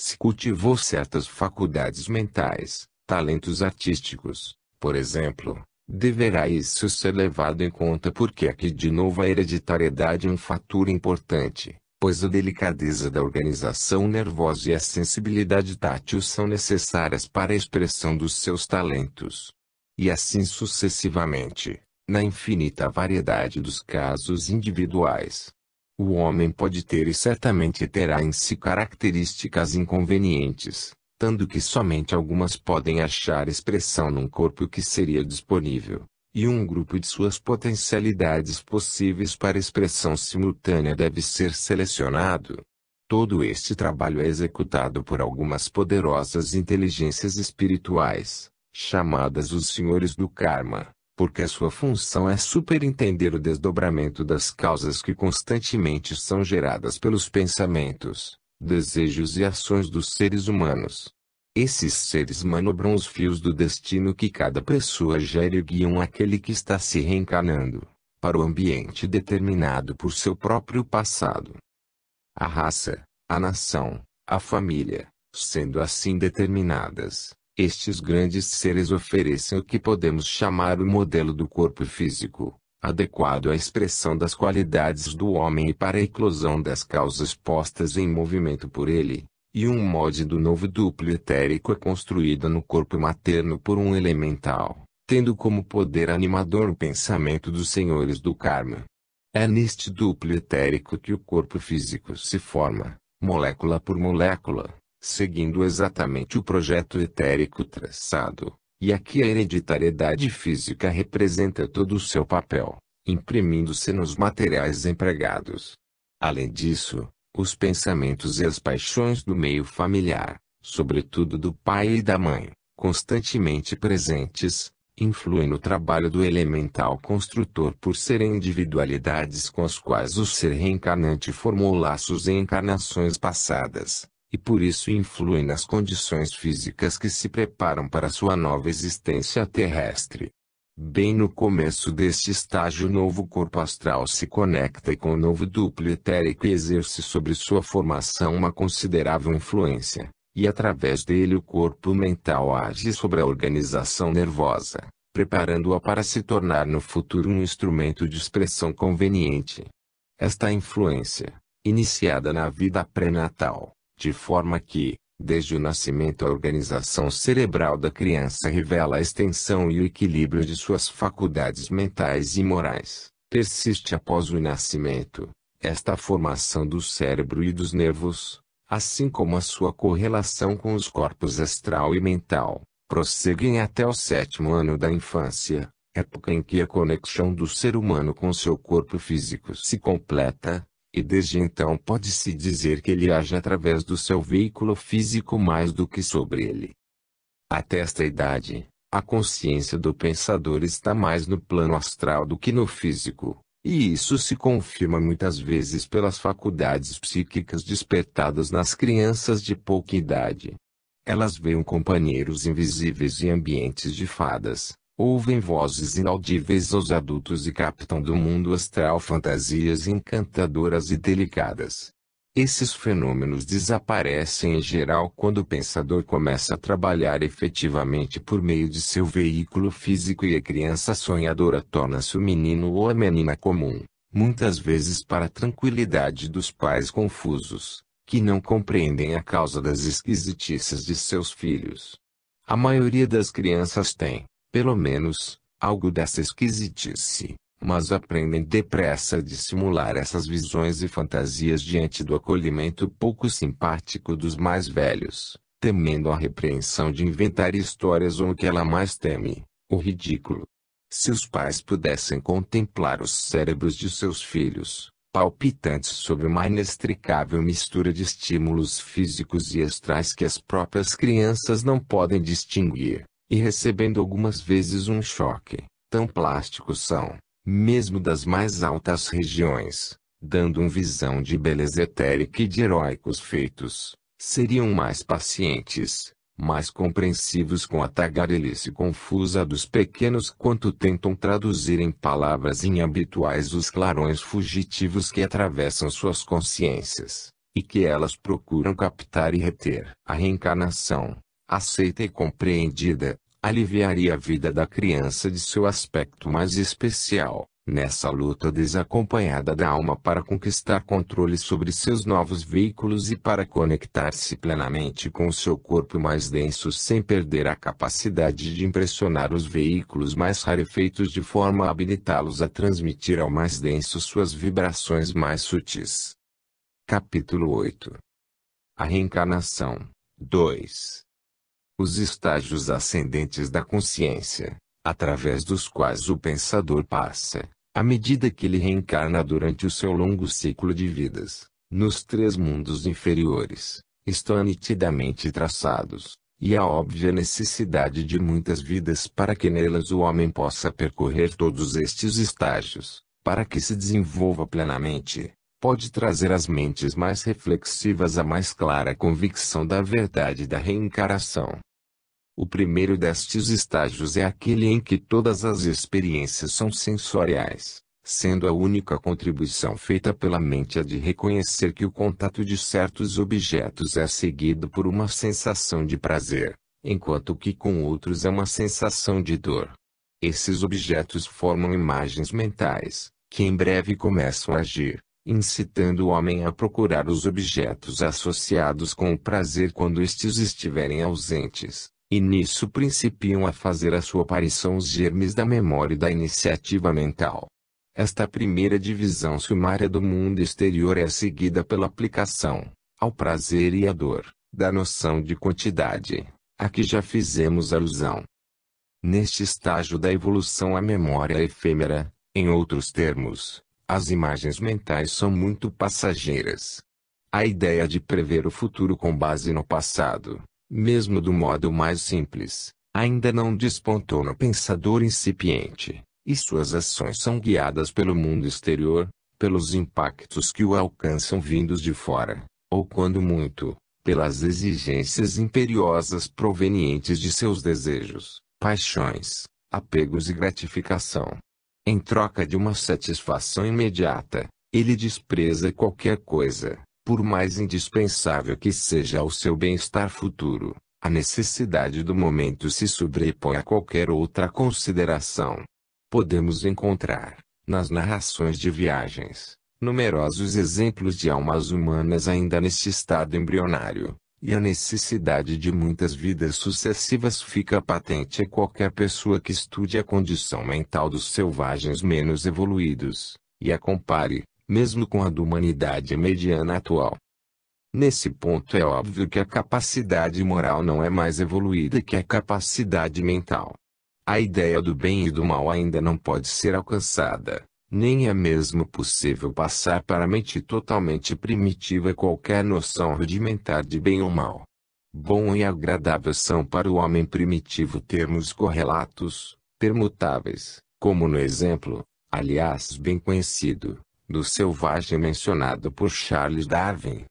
Se cultivou certas faculdades mentais, talentos artísticos, por exemplo, deverá isso ser levado em conta porque aqui de novo a hereditariedade é um fator importante, pois a delicadeza da organização nervosa e a sensibilidade tátil são necessárias para a expressão dos seus talentos. E assim sucessivamente, na infinita variedade dos casos individuais. O homem pode ter e certamente terá em si características inconvenientes, tanto que somente algumas podem achar expressão num corpo que seria disponível, e um grupo de suas potencialidades possíveis para expressão simultânea deve ser selecionado. Todo este trabalho é executado por algumas poderosas inteligências espirituais, chamadas os senhores do karma, porque a sua função é superintender o desdobramento das causas que constantemente são geradas pelos pensamentos, desejos e ações dos seres humanos. Esses seres manobram os fios do destino que cada pessoa gera e guiam aquele que está se reencarnando, para o ambiente determinado por seu próprio passado. A raça, a nação, a família, sendo assim determinadas, estes grandes seres oferecem o que podemos chamar o modelo do corpo físico, adequado à expressão das qualidades do homem e para a eclosão das causas postas em movimento por ele, E um molde do novo duplo etérico é construído no corpo materno por um elemental, tendo como poder animador o pensamento dos senhores do karma. É neste duplo etérico que o corpo físico se forma, molécula por molécula, seguindo exatamente o projeto etérico traçado. E aqui a hereditariedade física representa todo o seu papel, imprimindo-se nos materiais empregados. Além disso, os pensamentos e as paixões do meio familiar, sobretudo do pai e da mãe, constantemente presentes, influem no trabalho do elemental construtor por serem individualidades com as quais o ser reencarnante formou laços em encarnações passadas, e por isso influem nas condições físicas que se preparam para sua nova existência terrestre. Bem no começo deste estágio, o novo corpo astral se conecta com o novo duplo etérico e exerce sobre sua formação uma considerável influência, e através dele o corpo mental age sobre a organização nervosa, preparando-a para se tornar no futuro um instrumento de expressão conveniente. Esta influência, iniciada na vida pré-natal, de forma que, desde o nascimento, a organização cerebral da criança revela a extensão e o equilíbrio de suas faculdades mentais e morais, persiste após o nascimento. Esta formação do cérebro e dos nervos, assim como a sua correlação com os corpos astral e mental, prosseguem até o 7º ano da infância, época em que a conexão do ser humano com seu corpo físico se completa. E desde então pode-se dizer que ele age através do seu veículo físico mais do que sobre ele. Até esta idade, a consciência do pensador está mais no plano astral do que no físico, e isso se confirma muitas vezes pelas faculdades psíquicas despertadas nas crianças de pouca idade. Elas veem companheiros invisíveis em ambientes de fadas, ouvem vozes inaudíveis aos adultos e captam do mundo astral fantasias encantadoras e delicadas. Esses fenômenos desaparecem em geral quando o pensador começa a trabalhar efetivamente por meio de seu veículo físico e a criança sonhadora torna-se o menino ou a menina comum, muitas vezes para a tranquilidade dos pais confusos, que não compreendem a causa das esquisitices de seus filhos. A maioria das crianças tem, pelo menos, algo dessa esquisitice, mas aprendem depressa a dissimular essas visões e fantasias diante do acolhimento pouco simpático dos mais velhos, temendo a repreensão de inventar histórias ou o que ela mais teme, o ridículo. Se os pais pudessem contemplar os cérebros de seus filhos, palpitantes sob uma inextricável mistura de estímulos físicos e astrais que as próprias crianças não podem distinguir, e recebendo algumas vezes um choque, tão plásticos são, mesmo das mais altas regiões, dando uma visão de beleza etérica e de heróicos feitos, seriam mais pacientes, mais compreensivos com a tagarelice confusa dos pequenos quanto tentam traduzir em palavras inabituais os clarões fugitivos que atravessam suas consciências, e que elas procuram captar e reter. A reencarnação, aceita e compreendida, aliviaria a vida da criança de seu aspecto mais especial, nessa luta desacompanhada da alma para conquistar controle sobre seus novos veículos e para conectar-se plenamente com o seu corpo mais denso sem perder a capacidade de impressionar os veículos mais rarefeitos de forma a habilitá-los a transmitir ao mais denso suas vibrações mais sutis. Capítulo 8. A reencarnação. 2. Os estágios ascendentes da consciência, através dos quais o pensador passa, à medida que ele reencarna durante o seu longo ciclo de vidas, nos 3 mundos inferiores, estão nitidamente traçados, e há óbvia necessidade de muitas vidas para que nelas o homem possa percorrer todos estes estágios, para que se desenvolva plenamente. Pode trazer às mentes mais reflexivas a mais clara convicção da verdade da reencarnação. O primeiro destes estágios é aquele em que todas as experiências são sensoriais, sendo a única contribuição feita pela mente a de reconhecer que o contato de certos objetos é seguido por uma sensação de prazer, enquanto que com outros é uma sensação de dor. Esses objetos formam imagens mentais, que em breve começam a agir, incitando o homem a procurar os objetos associados com o prazer quando estes estiverem ausentes, e nisso principiam a fazer a sua aparição os germes da memória e da iniciativa mental. Esta primeira divisão sumária do mundo exterior é seguida pela aplicação, ao prazer e à dor, da noção de quantidade, a que já fizemos alusão. Neste estágio da evolução a memória é efêmera, em outros termos, as imagens mentais são muito passageiras. A ideia de prever o futuro com base no passado, mesmo do modo mais simples, ainda não despontou no pensador incipiente, e suas ações são guiadas pelo mundo exterior, pelos impactos que o alcançam vindos de fora, ou quando muito, pelas exigências imperiosas provenientes de seus desejos, paixões, apegos e gratificação. Em troca de uma satisfação imediata, ele despreza qualquer coisa, por mais indispensável que seja ao seu bem-estar futuro. A necessidade do momento se sobrepõe a qualquer outra consideração. Podemos encontrar, nas narrações de viagens, numerosos exemplos de almas humanas ainda neste estado embrionário, e a necessidade de muitas vidas sucessivas fica patente a qualquer pessoa que estude a condição mental dos selvagens menos evoluídos, e a compare, mesmo com a da humanidade mediana atual. Nesse ponto é óbvio que a capacidade moral não é mais evoluída que a capacidade mental. A ideia do bem e do mal ainda não pode ser alcançada, nem é mesmo possível passar para a mente totalmente primitiva qualquer noção rudimentar de bem ou mal. Bom e agradável são para o homem primitivo termos correlatos, permutáveis, como no exemplo, aliás bem conhecido, do selvagem mencionado por Charles Darwin.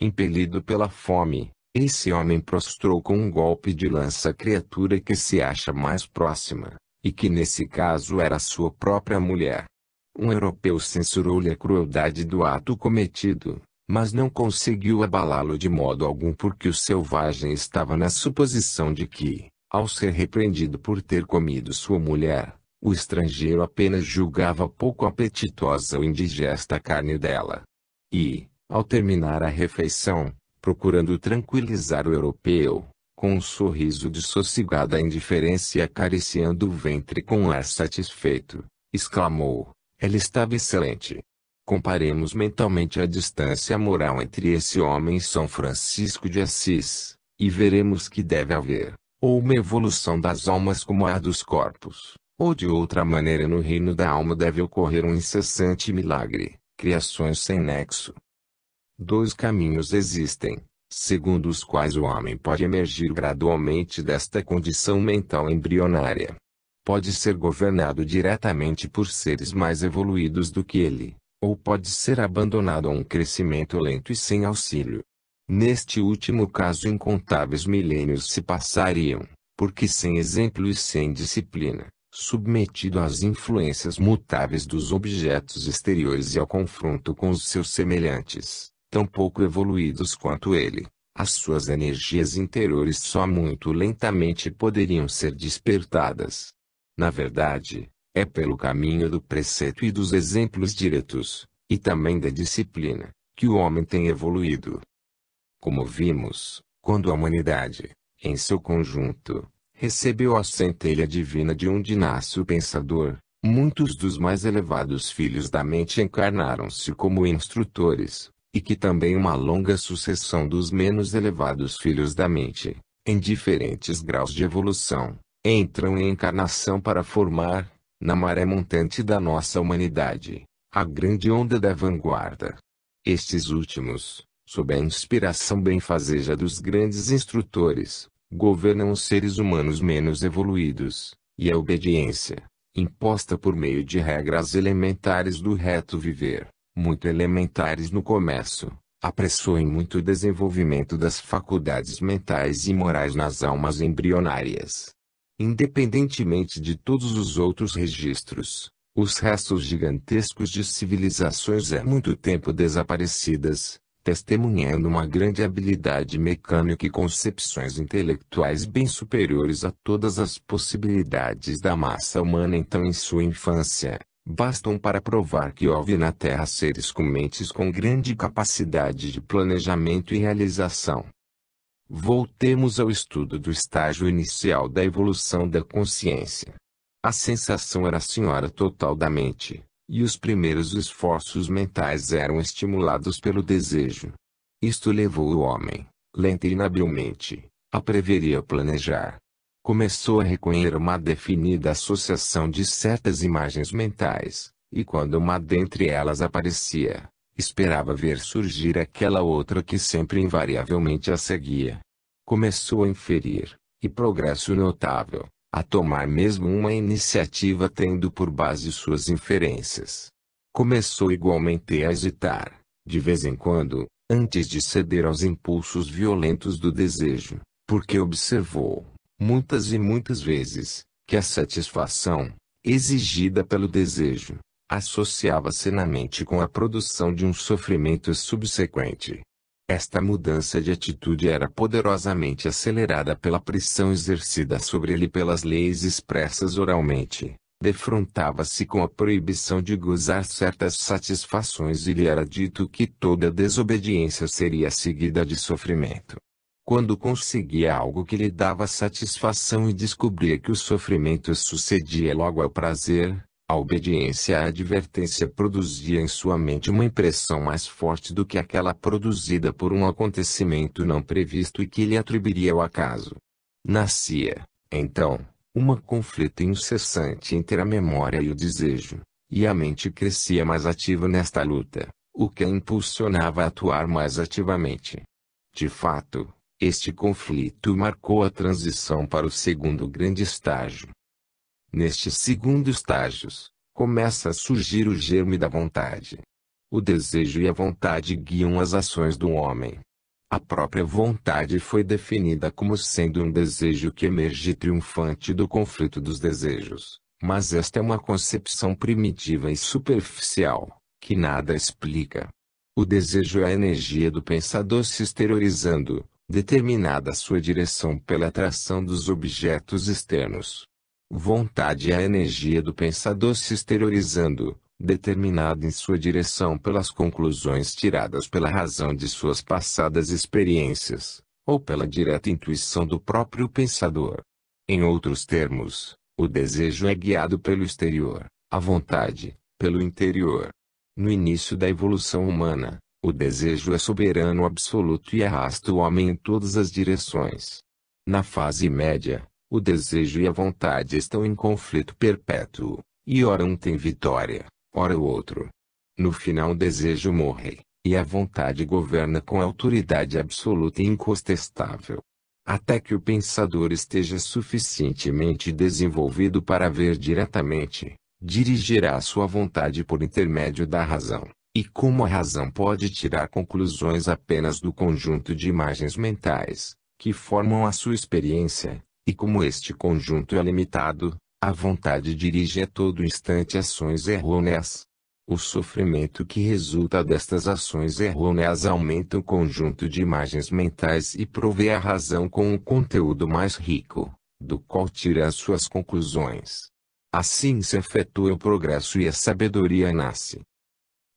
Impelido pela fome, esse homem prostrou com um golpe de lança a criatura que se acha mais próxima, e que nesse caso era sua própria mulher. Um europeu censurou-lhe a crueldade do ato cometido, mas não conseguiu abalá-lo de modo algum porque o selvagem estava na suposição de que, ao ser repreendido por ter comido sua mulher, o estrangeiro apenas julgava pouco apetitosa ou indigesta a carne dela. E, ao terminar a refeição, procurando tranquilizar o europeu, com um sorriso de sossegada indiferença e acariciando o ventre com um ar satisfeito, exclamou: ela estava excelente. Comparemos mentalmente a distância moral entre esse homem e São Francisco de Assis, e veremos que deve haver, ou uma evolução das almas como a dos corpos, ou de outra maneira no reino da alma deve ocorrer um incessante milagre, criações sem nexo. Dois caminhos existem, segundo os quais o homem pode emergir gradualmente desta condição mental embrionária. Pode ser governado diretamente por seres mais evoluídos do que ele, ou pode ser abandonado a um crescimento lento e sem auxílio. Neste último caso incontáveis milênios se passariam, porque sem exemplo e sem disciplina, submetido às influências mutáveis dos objetos exteriores e ao confronto com os seus semelhantes, tão pouco evoluídos quanto ele, as suas energias interiores só muito lentamente poderiam ser despertadas. Na verdade, é pelo caminho do preceito e dos exemplos diretos, e também da disciplina, que o homem tem evoluído. Como vimos, quando a humanidade, em seu conjunto, recebeu a centelha divina de onde nasce o pensador, muitos dos mais elevados filhos da mente encarnaram-se como instrutores, e que também uma longa sucessão dos menos elevados filhos da mente, em diferentes graus de evolução, entram em encarnação para formar, na maré montante da nossa humanidade, a grande onda da vanguarda. Estes últimos, sob a inspiração benfazeja dos grandes instrutores, governam os seres humanos menos evoluídos, e a obediência, imposta por meio de regras elementares do reto viver, muito elementares no começo, apressou em muito o desenvolvimento das faculdades mentais e morais nas almas embrionárias. Independentemente de todos os outros registros, os restos gigantescos de civilizações há muito tempo desaparecidas, testemunhando uma grande habilidade mecânica e concepções intelectuais bem superiores a todas as possibilidades da massa humana então em sua infância, bastam para provar que houve na Terra seres com mentes com grande capacidade de planejamento e realização. Voltemos ao estudo do estágio inicial da evolução da consciência. A sensação era a senhora total da mente, e os primeiros esforços mentais eram estimulados pelo desejo. Isto levou o homem, lenta e inabilmente, a prever e a planejar. Começou a reconhecer uma definida associação de certas imagens mentais, e quando uma dentre elas aparecia, esperava ver surgir aquela outra que sempre invariavelmente a seguia. Começou a inferir, e progresso notável, a tomar mesmo uma iniciativa tendo por base suas inferências. Começou igualmente a hesitar, de vez em quando, antes de ceder aos impulsos violentos do desejo, porque observou, muitas e muitas vezes, que a satisfação, exigida pelo desejo, associava-se na mente com a produção de um sofrimento subsequente. Esta mudança de atitude era poderosamente acelerada pela pressão exercida sobre ele pelas leis expressas oralmente. Defrontava-se com a proibição de gozar certas satisfações e lhe era dito que toda desobediência seria seguida de sofrimento. Quando conseguia algo que lhe dava satisfação e descobria que o sofrimento sucedia logo ao prazer, a obediência à advertência produzia em sua mente uma impressão mais forte do que aquela produzida por um acontecimento não previsto e que lhe atribuiria ao acaso. Nascia, então, um conflito incessante entre a memória e o desejo, e a mente crescia mais ativa nesta luta, o que a impulsionava a atuar mais ativamente. De fato, este conflito marcou a transição para o segundo grande estágio. Neste segundo estágio, começa a surgir o germe da vontade. O desejo e a vontade guiam as ações do homem. A própria vontade foi definida como sendo um desejo que emerge triunfante do conflito dos desejos, mas esta é uma concepção primitiva e superficial, que nada explica. O desejo é a energia do pensador se exteriorizando, determinada a sua direção pela atração dos objetos externos. Vontade é a energia do pensador se exteriorizando, determinada em sua direção pelas conclusões tiradas pela razão de suas passadas experiências, ou pela direta intuição do próprio pensador. Em outros termos, o desejo é guiado pelo exterior, a vontade, pelo interior. No início da evolução humana, o desejo é soberano absoluto e arrasta o homem em todas as direções. Na fase média, o desejo e a vontade estão em conflito perpétuo, e ora um tem vitória, ora o outro. No final o desejo morre, e a vontade governa com autoridade absoluta e incontestável. Até que o pensador esteja suficientemente desenvolvido para ver diretamente, dirigirá sua vontade por intermédio da razão, e como a razão pode tirar conclusões apenas do conjunto de imagens mentais, que formam a sua experiência, e como este conjunto é limitado, a vontade dirige a todo instante ações errôneas. O sofrimento que resulta destas ações errôneas aumenta o conjunto de imagens mentais e provê a razão com um conteúdo mais rico, do qual tira as suas conclusões. Assim se efetua o progresso e a sabedoria nasce.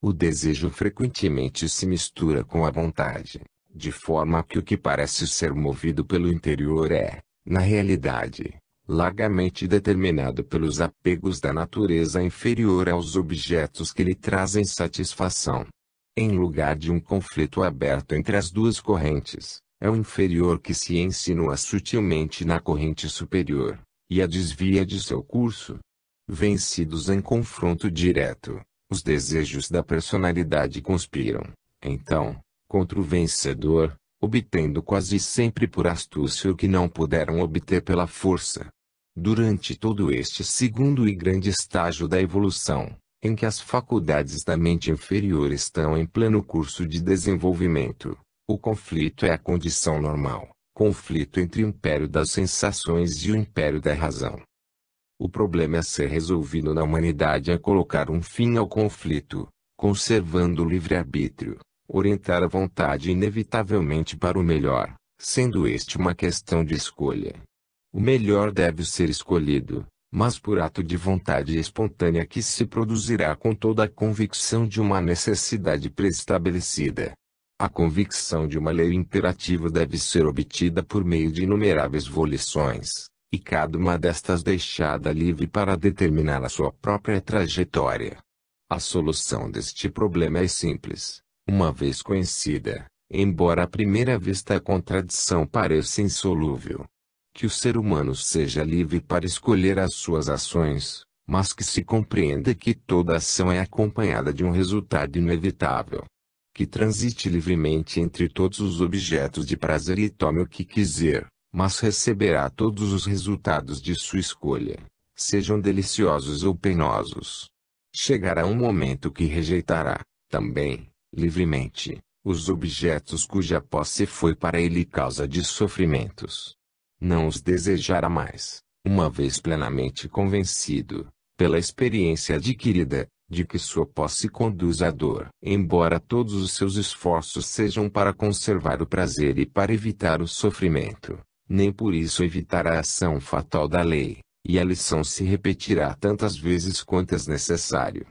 O desejo frequentemente se mistura com a vontade, de forma que o que parece ser movido pelo interior é, na realidade, largamente determinado pelos apegos da natureza inferior aos objetos que lhe trazem satisfação. Em lugar de um conflito aberto entre as duas correntes, é o inferior que se insinua sutilmente na corrente superior, e a desvia de seu curso. Vencidos em confronto direto, os desejos da personalidade conspiram, então, contra o vencedor, obtendo quase sempre por astúcia o que não puderam obter pela força. Durante todo este segundo e grande estágio da evolução, em que as faculdades da mente inferior estão em pleno curso de desenvolvimento, o conflito é a condição normal, conflito entre o império das sensações e o império da razão. O problema a ser resolvido na humanidade é colocar um fim ao conflito, conservando o livre-arbítrio, orientar a vontade inevitavelmente para o melhor, sendo este uma questão de escolha. O melhor deve ser escolhido, mas por ato de vontade espontânea que se produzirá com toda a convicção de uma necessidade pré-estabelecida. A convicção de uma lei imperativa deve ser obtida por meio de inumeráveis volições, e cada uma destas deixada livre para determinar a sua própria trajetória. A solução deste problema é simples, uma vez conhecida, embora à primeira vista a contradição pareça insolúvel. Que o ser humano seja livre para escolher as suas ações, mas que se compreenda que toda ação é acompanhada de um resultado inevitável. Que transite livremente entre todos os objetos de prazer e tome o que quiser, mas receberá todos os resultados de sua escolha, sejam deliciosos ou penosos. Chegará um momento que rejeitará, também, livremente, os objetos cuja posse foi para ele causa de sofrimentos. Não os desejará mais, uma vez plenamente convencido, pela experiência adquirida, de que sua posse conduz à dor. Embora todos os seus esforços sejam para conservar o prazer e para evitar o sofrimento, nem por isso evitará a ação fatal da lei, e a lição se repetirá tantas vezes quantas necessário.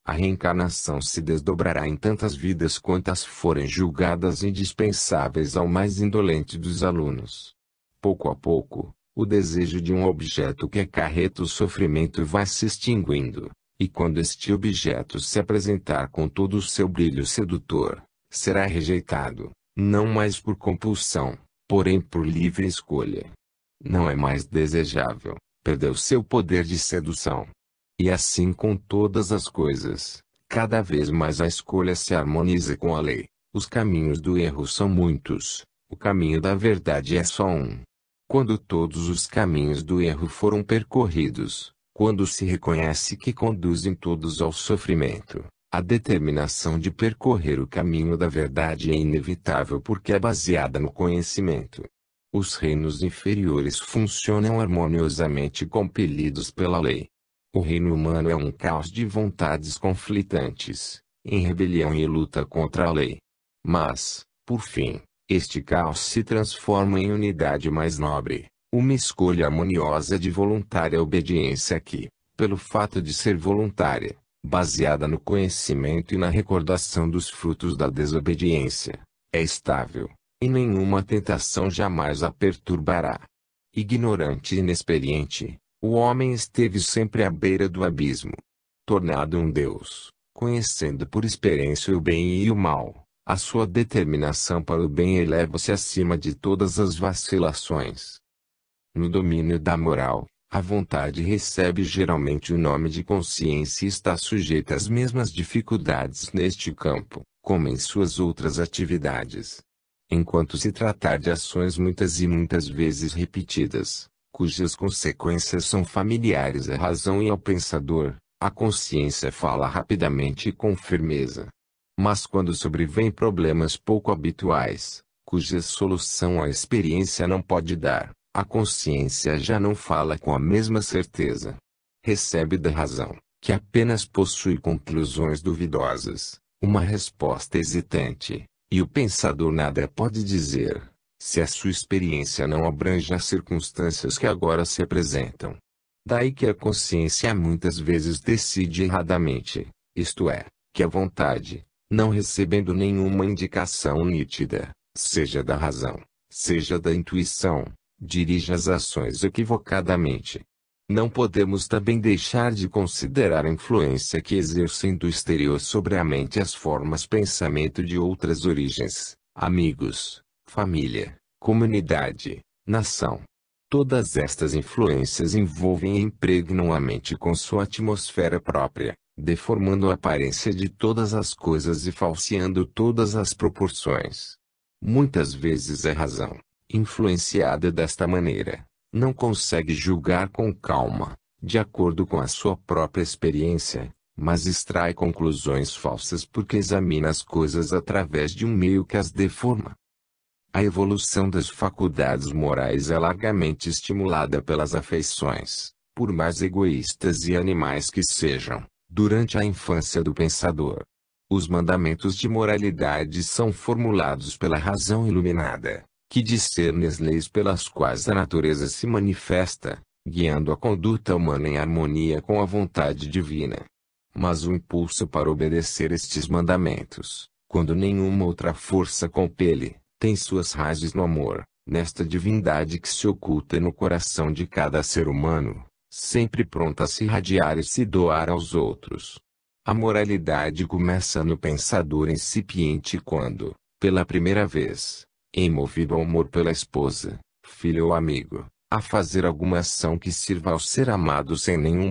A reencarnação se desdobrará em tantas vidas quantas forem julgadas indispensáveis ao mais indolente dos alunos. Pouco a pouco, o desejo de um objeto que acarreta o sofrimento vai se extinguindo, e quando este objeto se apresentar com todo o seu brilho sedutor, será rejeitado, não mais por compulsão, porém por livre escolha. Não é mais desejável, perdeu seu poder de sedução. E assim com todas as coisas, cada vez mais a escolha se harmoniza com a lei. Os caminhos do erro são muitos, o caminho da verdade é só um. Quando todos os caminhos do erro foram percorridos, quando se reconhece que conduzem todos ao sofrimento, a determinação de percorrer o caminho da verdade é inevitável porque é baseada no conhecimento. Os reinos inferiores funcionam harmoniosamente compelidos pela lei. O reino humano é um caos de vontades conflitantes, em rebelião e luta contra a lei. Mas, por fim, este caos se transforma em unidade mais nobre, uma escolha harmoniosa de voluntária obediência que, pelo fato de ser voluntária, baseada no conhecimento e na recordação dos frutos da desobediência, é estável, e nenhuma tentação jamais a perturbará. Ignorante e inexperiente, o homem esteve sempre à beira do abismo. Tornado um Deus, conhecendo por experiência o bem e o mal, a sua determinação para o bem eleva-se acima de todas as vacilações. No domínio da moral, a vontade recebe geralmente o nome de consciência e está sujeita às mesmas dificuldades neste campo, como em suas outras atividades. Enquanto se tratar de ações muitas e muitas vezes repetidas, cujas consequências são familiares à razão e ao pensador, a consciência fala rapidamente e com firmeza. Mas quando sobrevêm problemas pouco habituais, cuja solução a experiência não pode dar, a consciência já não fala com a mesma certeza. Recebe da razão, que apenas possui conclusões duvidosas, uma resposta hesitante, e o pensador nada pode dizer, se a sua experiência não abrange as circunstâncias que agora se apresentam. Daí que a consciência muitas vezes decide erradamente, isto é, que a vontade, não recebendo nenhuma indicação nítida, seja da razão, seja da intuição, dirige as ações equivocadamente. Não podemos também deixar de considerar a influência que exercem do exterior sobre a mente as formas pensamento de outras origens, amigos, família, comunidade, nação. Todas estas influências envolvem e impregnam a mente com sua atmosfera própria, deformando a aparência de todas as coisas e falseando todas as proporções. Muitas vezes a razão, influenciada desta maneira, não consegue julgar com calma, de acordo com a sua própria experiência, mas extrai conclusões falsas porque examina as coisas através de um meio que as deforma. A evolução das faculdades morais é largamente estimulada pelas afeições, por mais egoístas e animais que sejam, durante a infância do pensador. Os mandamentos de moralidade são formulados pela razão iluminada, que discerne as leis pelas quais a natureza se manifesta, guiando a conduta humana em harmonia com a vontade divina. Mas o impulso para obedecer estes mandamentos, quando nenhuma outra força compele, tem suas raízes no amor, nesta divindade que se oculta no coração de cada ser humano, sempre pronta a se irradiar e se doar aos outros. A moralidade começa no pensador incipiente quando, pela primeira vez, é movido ao amor pela esposa, filho ou amigo, a fazer alguma ação que sirva ao ser amado sem nenhum